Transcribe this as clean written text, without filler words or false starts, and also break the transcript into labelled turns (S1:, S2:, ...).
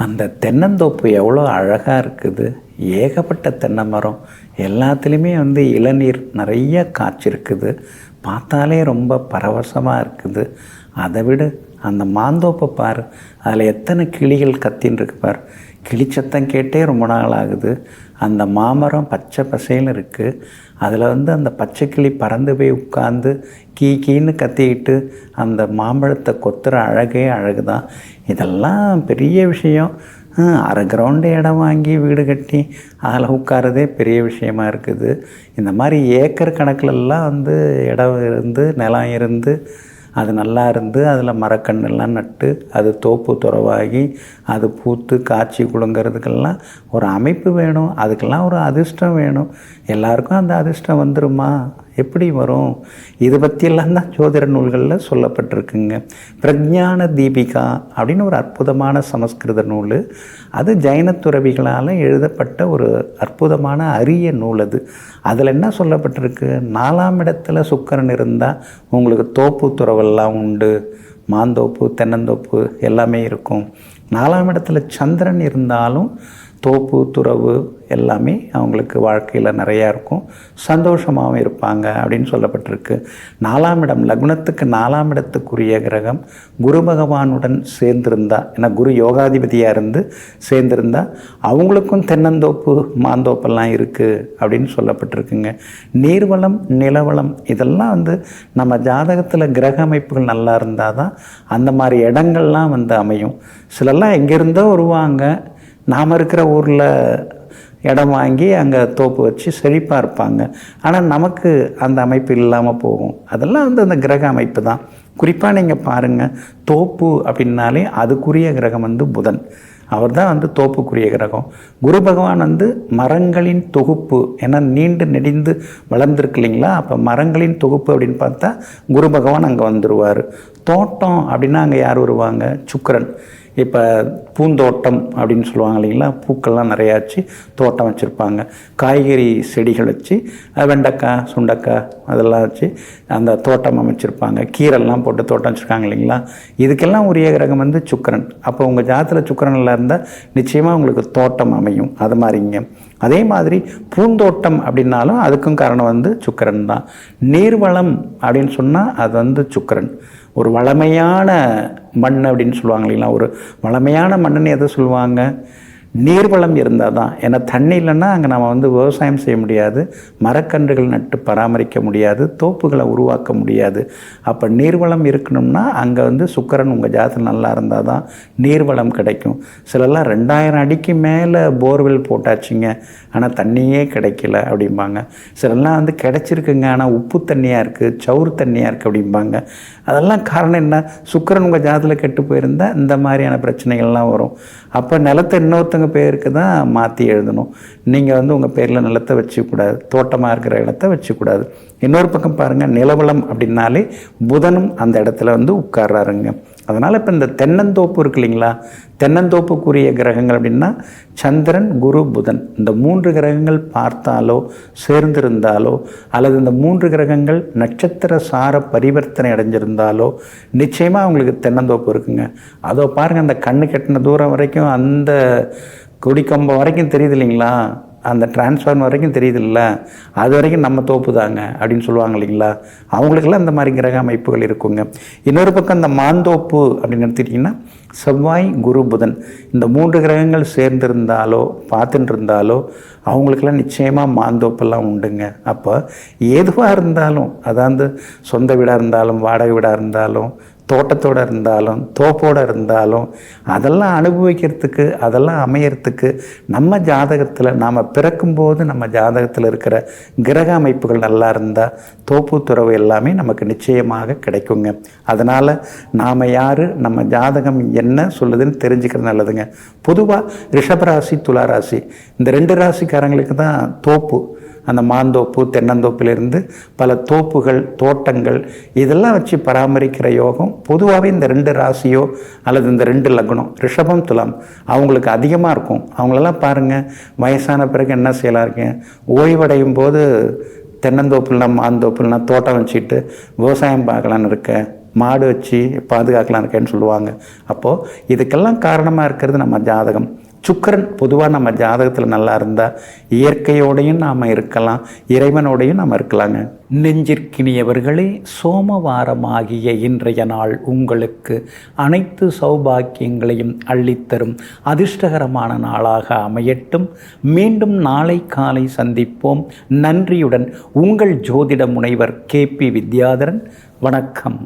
S1: அந்த தென்னந்தோப்பு எவ்வளோ அழகாக இருக்குது. ஏகப்பட்ட தென்னை மரம், எல்லாத்துலேயுமே இளநீர் நிறைய காய்ச்சிருக்குது. பார்த்தாலே ரொம்ப பரவசமாக இருக்குது. அதை விட அந்த மாந்தோப்பை பார், அதில் எத்தனை கிளிகள் கத்தின்னு இருக்கு பார். கிளிச்சத்தம் கேட்டே ரொம்ப நாள் ஆகுது. அந்த மாமரம் பச்சை பசையில் இருக்குது. அதில் அந்த பச்சை கிளி பறந்து போய் உட்காந்து கீன்னு கத்திக்கிட்டு அந்த மாம்பழத்தை கொத்துற அழகே அழகு தான். இதெல்லாம் பெரிய விஷயம். அரை கிரவுண்டு இடம் வாங்கி வீடு கட்டி அதில் உட்காரதே பெரிய விஷயமா இருக்குது. இந்த மாதிரி ஏக்கர் கணக்கிலெல்லாம் இடம் இருந்து நிலம் இருந்து அது நல்லா இருந்து அதில் மரக்கண்ணெல்லாம் நட்டு அது தோப்பு துறவாகி அது பூத்து காய்ச்சி கொடுங்கிறதுக்கெல்லாம் ஒரு அமைப்பு வேணும். அதுக்கெல்லாம் ஒரு அதிர்ஷ்டம் வேணும். எல்லாருக்கும் அந்த அதிர்ஷ்டம் வந்துடுமா? எப்படி வரும்? இது பற்றியெல்லாம் தான் ஜோதிட நூல்களில் சொல்லப்பட்டிருக்குங்க. பிரஜான தீபிகா அப்படின்னு ஒரு அற்புதமான சமஸ்கிருத நூல். அது ஜைன துறவிகளால் எழுதப்பட்ட ஒரு அற்புதமான அரிய நூல். அதில் என்ன சொல்லப்பட்டிருக்கு? 4ஆம் இடத்துல சுக்கிரன் இருந்தால் உங்களுக்கு தோப்பு துறவெல்லாம் உண்டு. மாந்தோப்பு, தென்னந்தோப்பு எல்லாமே இருக்கும். 4ஆம் இடத்துல சந்திரன் இருந்தாலும் தோப்பு துறவு எல்லாமே அவங்களுக்கு வாழ்க்கையில் நிறையா இருக்கும். சந்தோஷமாகவும் இருப்பாங்க அப்படின்னு சொல்லப்பட்டிருக்கு. 4ஆம் இடம் லக்னத்துக்கு 4ஆம் இடத்துக்குரிய கிரகம் குரு பகவானுடன் சேர்ந்திருந்தா, ஏன்னா குரு யோகாதிபதியாக இருந்து சேர்ந்திருந்தா அவங்களுக்கும் தென்னந்தோப்பு மாந்தோப்பெல்லாம் இருக்குது அப்படின்னு சொல்லப்பட்டிருக்குங்க. நீர்வளம், நிலவளம் இதெல்லாம் நம்ம ஜாதகத்தில் கிரக அமைப்புகள் நல்லா இருந்தால் தான் அந்த மாதிரி இடங்கள்லாம் அமையும். சிலர்லாம் எங்கேருந்தோ வருவாங்க, நாம் இருக்கிற ஊரில் இடம் வாங்கி அங்கே தோப்பு வச்சு செழிப்பாக இருப்பாங்க. ஆனால் நமக்கு அந்த அமைப்பு இல்லாமல் போகும். அதெல்லாம் அந்த கிரக அமைப்பு தான். குறிப்பாக நீங்கள் பாருங்கள், தோப்பு அப்படின்னாலே அதுக்குரிய கிரகம் புதன். அவர் தான் தோப்புக்குரிய கிரகம். குரு பகவான் மரங்களின் தொகுப்பு. ஏன்னா நீண்டு நெடிந்து வளர்ந்துருக்கு இல்லைங்களா? அப்போ மரங்களின் தொகுப்பு அப்படின்னு பார்த்தா குரு பகவான் அங்கே வந்துடுவார். தோட்டம் அப்படின்னா அங்கே யார் வருவாங்க? சுக்கிரன். இப்போ பூந்தோட்டம் அப்படின்னு சொல்லுவாங்க இல்லைங்களா? பூக்கள்லாம் நிறையாச்சு தோட்டம் வச்சுருப்பாங்க. காய்கறி செடிகள் வச்சு வெண்டைக்காய், சுண்டைக்காய் அதெல்லாம் வச்சு அந்த தோட்டம் அமைச்சிருப்பாங்க. கீரைலாம் போட்டு தோட்டம் வச்சுருக்காங்க இல்லைங்களா? இதுக்கெல்லாம் உரிய கிரகம் சுக்கிரன். அப்போ உங்கள் ஜாதகத்தில் சுக்கிரன் எல்லாம் இருந்தால் நிச்சயமாக உங்களுக்கு தோட்டம் அமையும். அது மாதிரிங்க. அதே மாதிரி பூந்தோட்டம் அப்படின்னாலும் அதுக்கும் காரணம் சுக்கிரன் தான். நீர்வளம் அப்படின்னு சொன்னால் அது சுக்கிரன். ஒரு வளமையான மண் அப்படின்னு சொல்லுவாங்க இல்லைங்களா? ஒரு வளமையான மண்ணுன்னு எதை சொல்லுவாங்க? நீர்வளம் இருந்தால் தான். ஏன்னா தண்ணி இல்லைன்னா அங்கே நம்ம விவசாயம் செய்ய முடியாது, மரக்கன்றுகள் நட்டு பராமரிக்க முடியாது, தோப்புகளை உருவாக்க முடியாது. அப்போ நீர்வளம் இருக்கணும்னா அங்கே சுக்கிரன் உங்கள் ஜாதகம் நல்லா இருந்தால் தான் நீர்வளம் கிடைக்கும். சிலர்லாம் 2000 அடிக்கு மேலே போர்வெல் போட்டாச்சுங்க, ஆனால் தண்ணியே கிடைக்கல அப்படிம்பாங்க. சிலர்லாம் கிடைச்சிருக்குங்க, ஆனால் உப்பு தண்ணியாக இருக்குது, சவுறு தண்ணியாக இருக்குது அப்படிம்பாங்க. அதெல்லாம் காரணம் என்ன? சுக்கிரன் உங்கள் ஜாதகத்தில் கெட்டு போயிருந்தால் இந்த மாதிரியான பிரச்சனைகள்லாம் வரும். அப்போ நிலத்தை இன்னொருத்தங்க பேருக்கு தான் மாற்றி எழுதணும். நீங்கள் உங்கள் பேரில் நிலத்தை வச்சுக்கூடாது, தோட்டமாக இருக்கிற இடத்த வச்சுக்கூடாது. இன்னொரு பக்கம் பாருங்கள், நிலவளம் அப்படின்னாலே புதனும் அந்த இடத்துல உட்கார்றாருங்க. அதனால் இப்போ இந்த தென்னந்தோப்பு இருக்கு இல்லைங்களா? தென்னந்தோப்புக்குரிய கிரகங்கள் அப்படின்னா சந்திரன், குரு, புதன். இந்த 3 கிரகங்கள் பார்த்தாலோ சேர்ந்திருந்தாலோ அல்லது இந்த 3 கிரகங்கள் நட்சத்திர சார பரிவர்த்தனை அடைஞ்சிருந்தாலோ நிச்சயமாக அவங்களுக்கு தென்னந்தோப்பு இருக்குங்க. அதோ பாருங்கள், அந்த கண்ணு கெட்டின தூரம் வரைக்கும் அந்த கொடிக்கம்பம் வரைக்கும் தெரியுது இல்லைங்களா? அந்த டிரான்ஸ்ஃபார்மர் வரைக்கும் தெரியுது இல்லை? அது வரைக்கும் நம்ம தோப்பு தாங்க அப்படின்னு சொல்லுவாங்க இல்லைங்களா? அவங்களுக்கெல்லாம் இந்த மாதிரி கிரக அமைப்புகள் இருக்குங்க. இன்னொரு பக்கம் இந்த மாந்தோப்பு அப்படின்னு எடுத்துக்கிட்டிங்கன்னா செவ்வாய், குரு, புதன் இந்த 3 கிரகங்கள் சேர்ந்திருந்தாலோ பார்த்துட்டு இருந்தாலோ அவங்களுக்கெல்லாம் நிச்சயமாக மாந்தோப்பெல்லாம் உண்டுங்க. அப்போ எதுவாக இருந்தாலும், அதாவது சொந்த வீடாக இருந்தாலும், வாடகை வீடாக இருந்தாலும், தோட்டத்தோடு இருந்தாலும், தோப்போடு இருந்தாலும் அதெல்லாம் அனுபவிக்கிறதுக்கு, அதெல்லாம் அமையறதுக்கு நம்ம ஜாதகத்தில் நாம் பிறக்கும்போது நம்ம ஜாதகத்தில் இருக்கிற கிரக அமைப்புகள் நல்லா இருந்தால் தோப்பு துறவு எல்லாமே நமக்கு நிச்சயமாக கிடைக்குங்க. அதனால் நாம் யார், நம்ம ஜாதகம் என்ன சொல்லுதுன்னு தெரிஞ்சுக்கிறது நல்லதுங்க. பொதுவாக ரிஷபராசி, துளாராசி இந்த 2 ராசிக்காரங்களுக்கு தான் தோப்பு, அந்த மாந்தோப்பு, தென்னந்தோப்பிலிருந்து பல தோப்புகள், தோட்டங்கள் இதெல்லாம் வச்சு பராமரிக்கிற யோகம் பொதுவாகவே இந்த 2 ராசியோ அல்லது இந்த 2 லக்னம் ரிஷபம், துலாம் அவங்களுக்கு அதிகமாக இருக்கும். அவங்களெல்லாம் பாருங்கள், வயசான பிறகு என்ன செய்யலாம் இருக்கேன், ஓய்வடையும் போது தென்னந்தோப்புலாம் மாந்தோப்புலாம் தோட்டம் வச்சுட்டு விவசாயம் பார்க்கலான்னு இருக்கேன், மாடு வச்சு பாதுகாக்கலாம் இருக்கேன்னு சொல்லுவாங்க. அப்போது இதுக்கெல்லாம் காரணமாக இருக்கிறது நம்ம ஜாதகம். சுக்கிரன் பொதுவாக நம்ம ஜாதகத்தில் நல்லா இருந்தால் இயற்கையோடையும் நாம் இருக்கலாம், இறைவனோடையும் நாம் இருக்கலாங்க. நெஞ்சிற்கினியவர்களே, சோமவாரமாகிய இன்றைய நாள் உங்களுக்கு அனைத்து சௌபாக்கியங்களையும் அள்ளித்தரும் அதிர்ஷ்டகரமான நாளாக அமையட்டும். மீண்டும் நாளை காலை சந்திப்போம். நன்றியுடன் உங்கள் ஜோதிட முனைவர் KP வித்யாதரன். வணக்கம்.